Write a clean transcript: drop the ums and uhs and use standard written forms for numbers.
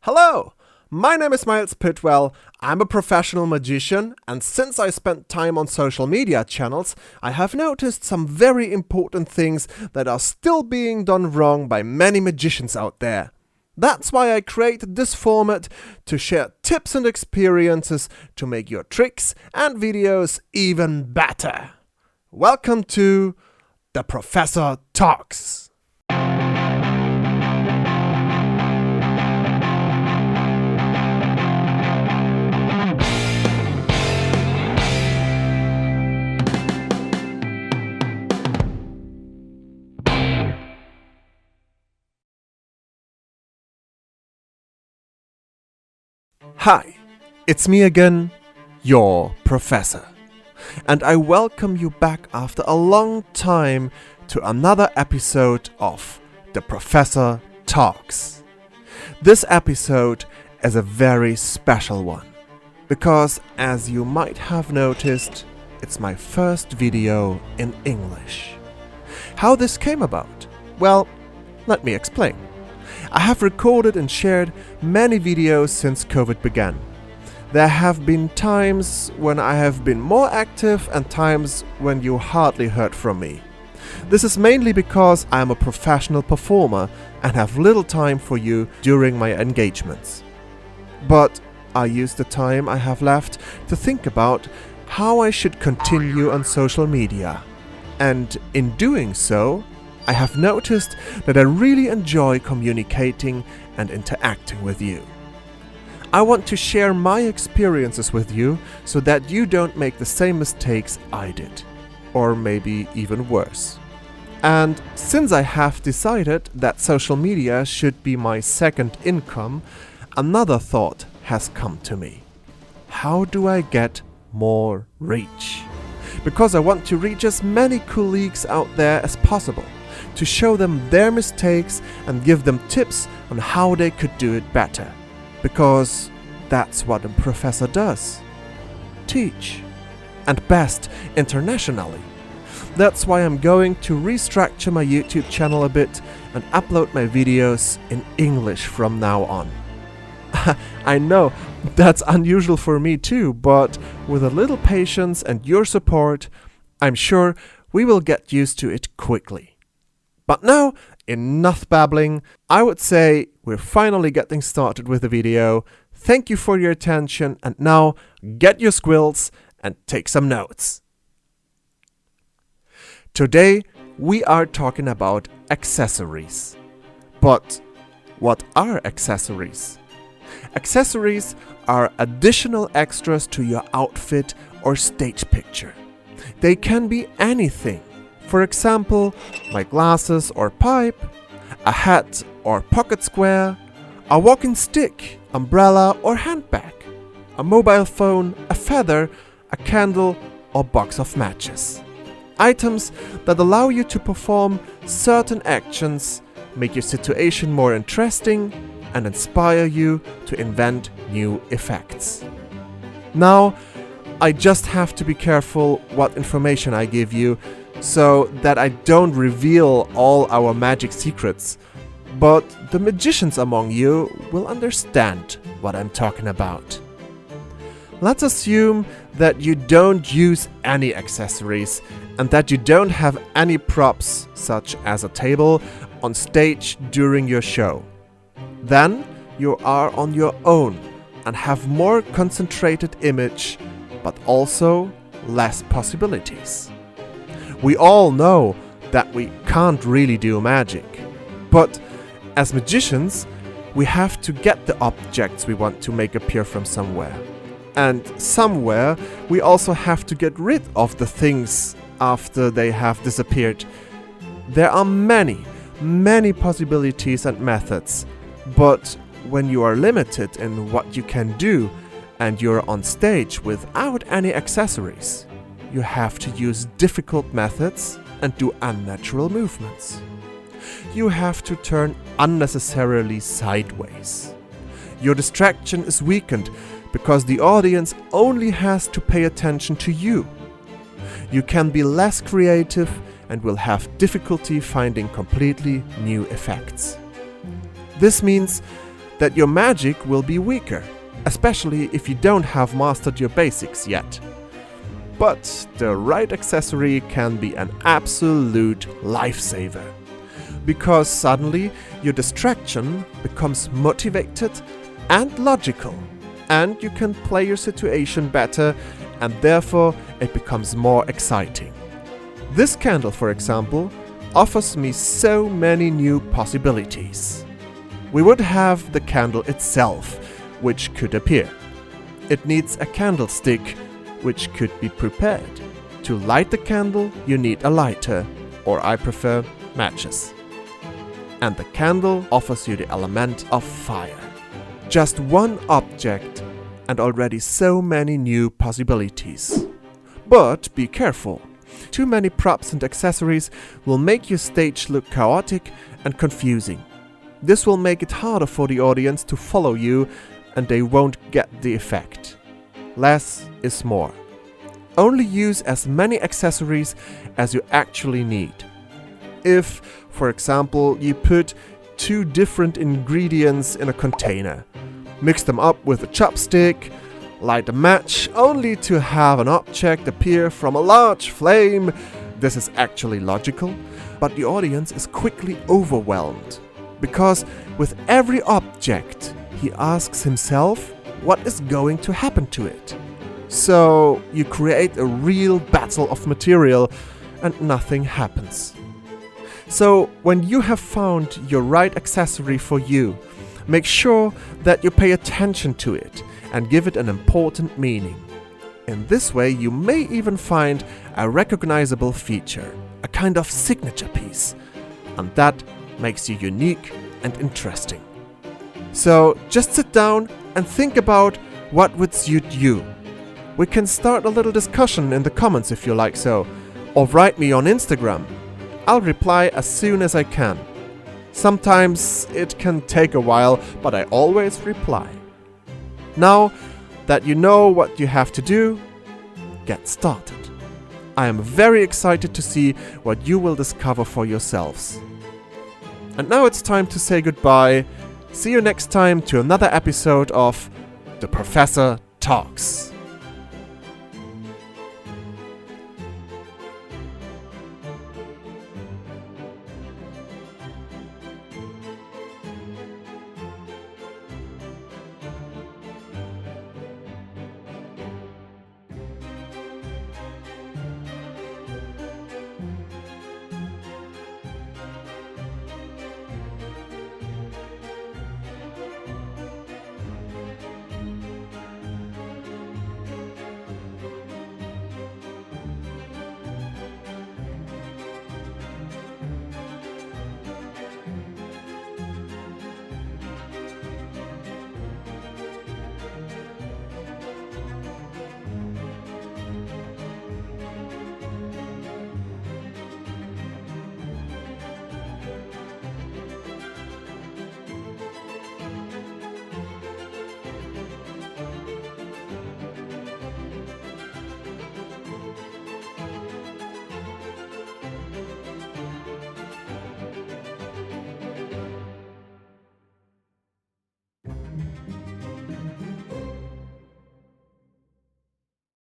Hello! My name is Miles Pitwell, I'm a professional magician, and since I spent time on social media channels, I have noticed some very important things that are still being done wrong by many magicians out there. That's why I created this format to share tips and experiences to make your tricks and videos even better. Welcome to The Professor Talks. Hi, it's me again, your professor, and I welcome you back after a long time to another episode of The Professor Talks. This episode is a very special one, because as you might have noticed, it's my first video in English. How this came about? Well, let me explain. I have recorded and shared many videos since COVID began. There have been times when I have been more active and times when you hardly heard from me. This is mainly because I am a professional performer and have little time for you during my engagements. But I use the time I have left to think about how I should continue on social media. And in doing so, I have noticed that I really enjoy communicating and interacting with you. I want to share my experiences with you so that you don't make the same mistakes I did, or maybe even worse. And since I have decided that social media should be my second income, another thought has come to me. How do I get more reach? Because I want to reach as many colleagues out there as possible, to show them their mistakes and give them tips on how they could do it better. Because that's what a professor does. Teach. And best, internationally. That's why I'm going to restructure my YouTube channel a bit and upload my videos in English from now on. I know, that's unusual for me too, but with a little patience and your support, I'm sure we will get used to it quickly. But now, enough babbling, I would say we're finally getting started with the video. Thank you for your attention, and now get your squills and take some notes. Today, we are talking about accessories. But what are accessories? Accessories are additional extras to your outfit or stage picture. They can be anything. For example, my glasses or pipe, a hat or pocket square, a walking stick, umbrella or handbag, a mobile phone, a feather, a candle or box of matches. Items that allow you to perform certain actions, make your situation more interesting, and inspire you to invent new effects. Now, I just have to be careful what information I give you, so that I don't reveal all our magic secrets, but the magicians among you will understand what I'm talking about. Let's assume that you don't use any accessories and that you don't have any props, such as a table, on stage during your show. Then you are on your own and have more concentrated image, but also less possibilities. We all know that we can't really do magic, but as magicians, we have to get the objects we want to make appear from somewhere. And somewhere, we also have to get rid of the things after they have disappeared. There are many possibilities and methods, but when you are limited in what you can do and you're on stage without any accessories, you have to use difficult methods and do unnatural movements. You have to turn unnecessarily sideways. Your distraction is weakened because the audience only has to pay attention to you. You can be less creative and will have difficulty finding completely new effects. This means that your magic will be weaker, especially if you don't have mastered your basics yet. But the right accessory can be an absolute lifesaver, because suddenly your distraction becomes motivated and logical, and you can play your situation better, and therefore it becomes more exciting. This candle, for example, offers me so many new possibilities. We would have the candle itself, which could appear. It needs a candlestick, which could be prepared. To light the candle, you need a lighter, or I prefer matches. And the candle offers you the element of fire. Just one object, and already so many new possibilities. But be careful. Too many props and accessories will make your stage look chaotic and confusing. This will make it harder for the audience to follow you, and they won't get the effect. Less is more. Only use as many accessories as you actually need. If, for example, you put 2 different ingredients in a container, mix them up with a chopstick, light a match only to have an object appear from a large flame, this is actually logical, but the audience is quickly overwhelmed. Because with every object, he asks himself what is going to happen to it. So you create a real battle of material and nothing happens. So when you have found your right accessory for you, make sure that you pay attention to it and give it an important meaning. In this way, you may even find a recognizable feature, a kind of signature piece, and that makes you unique and interesting. So just sit down and think about what would suit you. We can start a little discussion in the comments if you like so, or write me on Instagram. I'll reply as soon as I can. Sometimes it can take a while, but I always reply. Now that you know what you have to do, get started. I am very excited to see what you will discover for yourselves. And now it's time to say goodbye. See you next time to another episode of The Professor Talks.